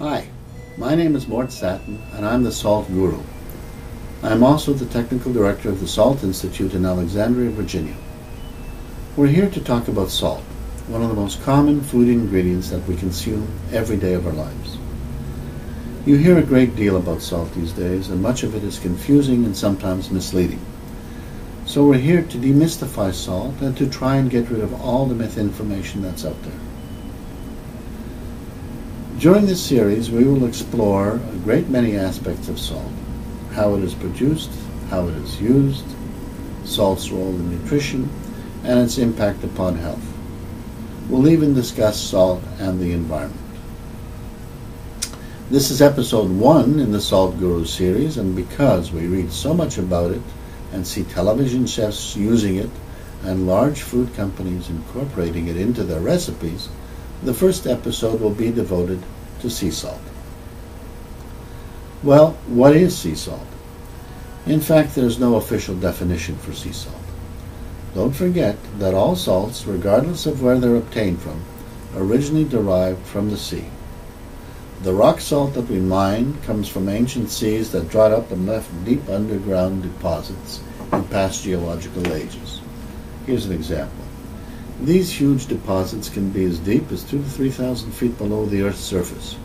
Hi, my name is Mort Satin, and I'm the Salt Guru. I'm also the Technical Director of the Salt Institute in Alexandria, Virginia. We're here to talk about salt, one of the most common food ingredients that we consume every day of our lives. You hear a great deal about salt these days, and much of it is confusing and sometimes misleading. So we're here to demystify salt and to try and get rid of all the misinformation that's out there. During this series, we will explore a great many aspects of salt: how it is produced, how it is used, salt's role in nutrition, and its impact upon health. We'll even discuss salt and the environment. This is episode 1 in the Salt Guru series, and because we read so much about it and see television chefs using it and large food companies incorporating it into their recipes, the first episode will be devoted to sea salt. Well, what is sea salt? In fact, there's no official definition for sea salt. Don't forget that all salts, regardless of where they're obtained from, originally derived from the sea. The rock salt that we mine comes from ancient seas that dried up and left deep underground deposits in past geological ages. Here's an example. These huge deposits can be as deep as 2,000 to 3,000 feet below the Earth's surface.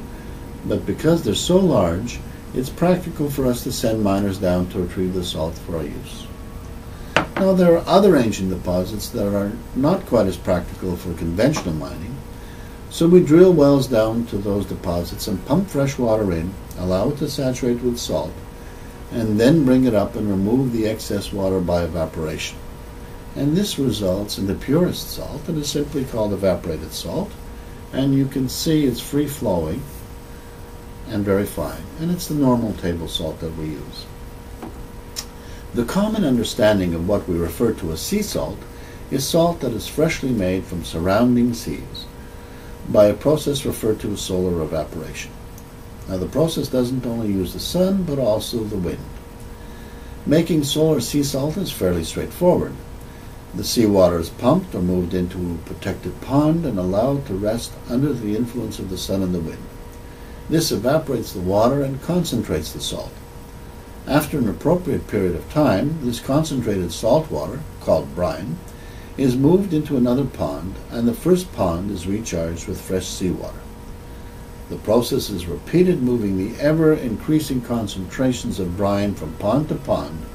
But because they're so large, it's practical for us to send miners down to retrieve the salt for our use. Now, there are other ancient deposits that are not quite as practical for conventional mining, so we drill wells down to those deposits and pump fresh water in, allow it to saturate with salt, and then bring it up and remove the excess water by evaporation. And this results in the purest salt, and is simply called evaporated salt, and you can see it's free-flowing and very fine, and it's the normal table salt that we use. The common understanding of what we refer to as sea salt is salt that is freshly made from surrounding seas by a process referred to as solar evaporation. Now, the process doesn't only use the sun, but also the wind. Making solar sea salt is fairly straightforward. The seawater is pumped or moved into a protected pond and allowed to rest under the influence of the sun and the wind. This evaporates the water and concentrates the salt. After an appropriate period of time, this concentrated salt water, called brine, is moved into another pond, and the first pond is recharged with fresh seawater. The process is repeated, moving the ever-increasing concentrations of brine from pond to pond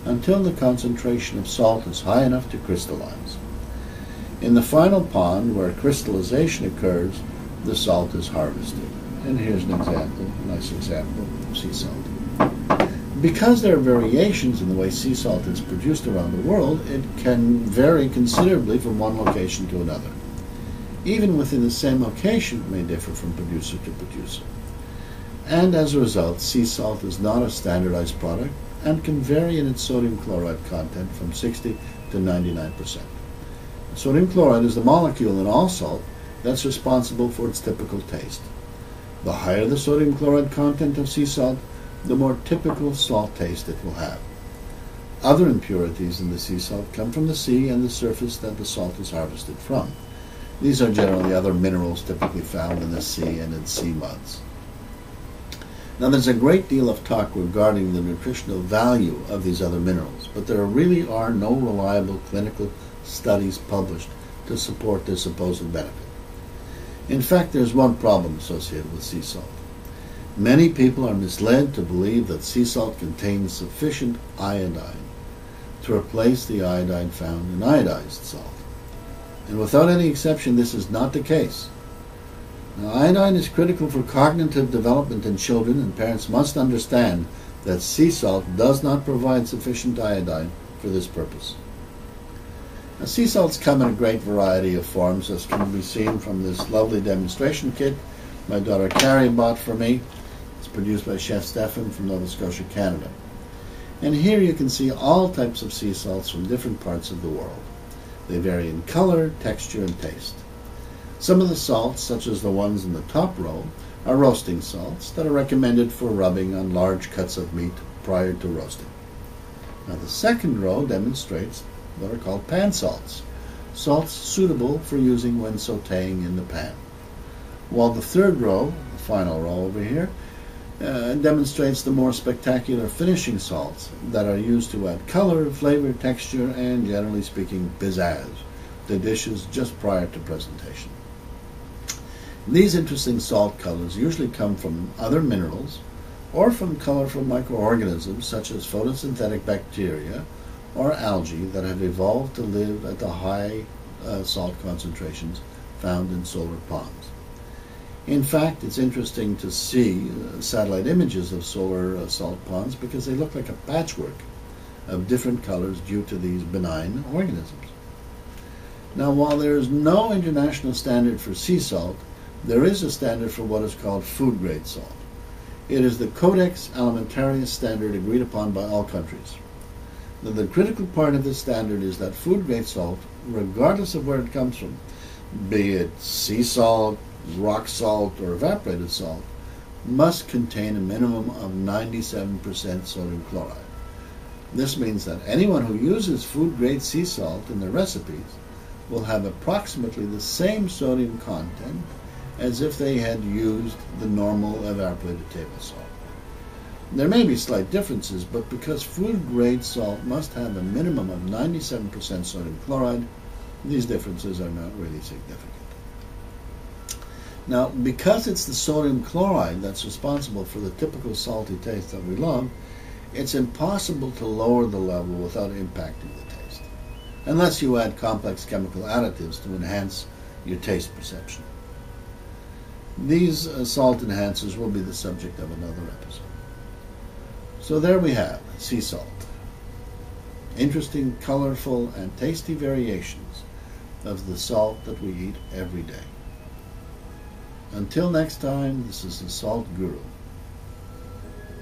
until the concentration of salt is high enough to crystallize. In the final pond, where crystallization occurs, the salt is harvested. And here's an example, a nice example of sea salt. Because there are variations in the way sea salt is produced around the world, it can vary considerably from one location to another. Even within the same location, it may differ from producer to producer. And as a result, sea salt is not a standardized product and can vary in its sodium chloride content from 60 to 99%. Sodium chloride is the molecule in all salt that's responsible for its typical taste. The higher the sodium chloride content of sea salt, the more typical salt taste it will have. Other impurities in the sea salt come from the sea and the surface that the salt is harvested from. These are generally other minerals typically found in the sea and in sea muds. Now, there's a great deal of talk regarding the nutritional value of these other minerals, but there really are no reliable clinical studies published to support their supposed benefit. In fact, there's one problem associated with sea salt. Many people are misled to believe that sea salt contains sufficient iodine to replace the iodine found in iodized salt. And without any exception, this is not the case. Now, iodine is critical for cognitive development in children, and parents must understand that sea salt does not provide sufficient iodine for this purpose. Now, sea salts come in a great variety of forms, as can be seen from this lovely demonstration kit my daughter Carrie bought for me. It's produced by Chef Stefan from Nova Scotia, Canada. And here you can see all types of sea salts from different parts of the world. They vary in color, texture, and taste. Some of the salts, such as the ones in the top row, are roasting salts that are recommended for rubbing on large cuts of meat prior to roasting. Now, the second row demonstrates what are called pan salts, salts suitable for using when sautéing in the pan. While the third row, the final row over here, demonstrates the more spectacular finishing salts that are used to add color, flavor, texture, and generally speaking, pizzazz to dishes just prior to presentation. These interesting salt colors usually come from other minerals or from colorful microorganisms such as photosynthetic bacteria or algae that have evolved to live at the high salt concentrations found in solar ponds. In fact, it's interesting to see satellite images of solar salt ponds because they look like a patchwork of different colors due to these benign organisms. Now, while there is no international standard for sea salt, there is a standard for what is called food-grade salt. It is the Codex Alimentarius standard agreed upon by all countries. Now, the critical part of this standard is that food-grade salt, regardless of where it comes from, be it sea salt, rock salt, or evaporated salt, must contain a minimum of 97% sodium chloride. This means that anyone who uses food-grade sea salt in their recipes will have approximately the same sodium content as if they had used the normal evaporated table salt. There may be slight differences, but because food-grade salt must have a minimum of 97% sodium chloride, these differences are not really significant. Now, because it's the sodium chloride that's responsible for the typical salty taste that we love, it's impossible to lower the level without impacting the taste, unless you add complex chemical additives to enhance your taste perception. These salt enhancers will be the subject of another episode. So there we have sea salt. Interesting, colorful, and tasty variations of the salt that we eat every day. Until next time, this is the Salt Guru.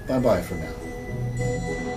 Bye-bye for now.